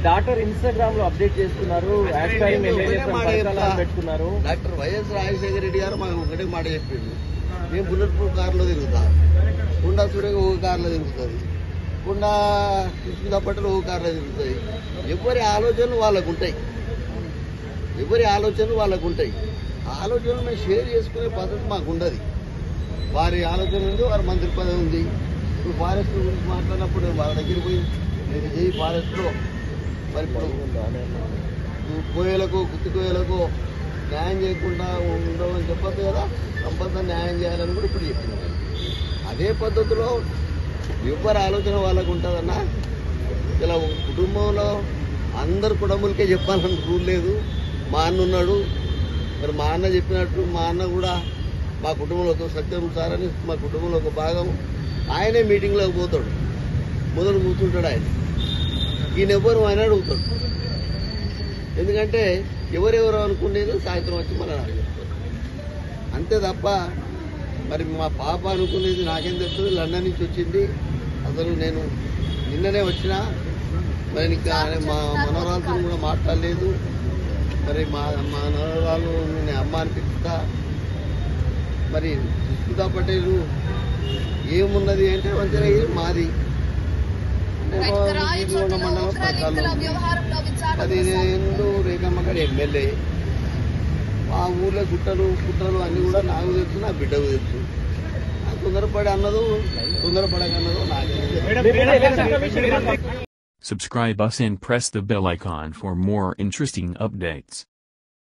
Doctor Instagram లో update చేస్తున్నారు, పెట్టుకున్నారు. డాక్టర్ వైఎస్ రాజశేఖర రెడ్డి గారు మాకు ఒకటే మాట చెప్పిండు, మేము బుల్లెట్ ప్రూఫ్ కార్లో తిరుగుతా, కుండా సూర్యగా ఒక కార్లో తిరుగుతుంది, కుండా కృష్ణ పట్టలు ఒక కార్లో తిరుగుతుంది. ఎవరి ఆలోచనలు వాళ్ళకు ఉంటాయి, ఎవరి ఆలోచనలు వాళ్ళకు ఉంటాయి. ఆలోచనలు మేము షేర్ చేసుకునే పద్ధతి మాకు ఉండదు. వారి ఆలోచన ఉంది, వారి మంత్రి పదవి ఉంది. ఇప్పుడు ఫారెస్ట్ గురించి మాట్లాడినప్పుడు వాళ్ళ దగ్గర పోయి నేను చేయి ఫారెస్ట్లో మరి ఇప్పుడు కోయలకు గుత్తి కోయలకు న్యాయం చేయకుండా ఉండవని చెప్పొద్దు కదా, కంపల్సరీ న్యాయం చేయాలని కూడా ఇప్పుడు చెప్తున్నాను. అదే పద్ధతిలో ఎవరి ఆలోచన వాళ్ళకు ఉంటుందన్న. ఇలా కుటుంబంలో అందరు కుటుంబాలకే చెప్పాలని రూల్ లేదు. మా అన్న ఉన్నాడు, మరి మా అన్న చెప్పినట్టు మా అన్న కూడా మా కుటుంబంలో ఒక సత్యం సార్ అని మా కుటుంబంలో ఒక భాగం. ఆయనే మీటింగ్లోకి పోతాడు, మొదలు కూర్చుంటాడు ఆయన. ఈయన ఎవరు ఆయన అడుగుతాడు, ఎందుకంటే ఎవరెవరు అనుకునేది సాయంత్రం వచ్చి మన చెప్తారు అంతే తప్ప. మరి మా పాప అనుకునేది నాకేం తెలుస్తుంది, లండన్ నుంచి వచ్చింది. అసలు నేను నిన్ననే వచ్చినా, మరి ఇంకా మా మనవరాలతో కూడా మాట్లాడలేదు. మరి మా మనవరాలు నేను అమ్మ అనిపిస్తా. మరి సుస్మితా పటేల్ ఏమున్నది అంటే వంచనగిరి మాది, మండలం పథకాలు 15 రేఖమ్మ గారి ఎమ్మెల్యే. ఆ ఊర్లో కుట్రలు అన్నీ కూడా నాకు తెలుసు, నా బిడ్డకు తెలుసు. తొందరపడి అన్నదో తొందరపడకన్నదో నాకే. Subscribe us and press the bell icon for more interesting updates.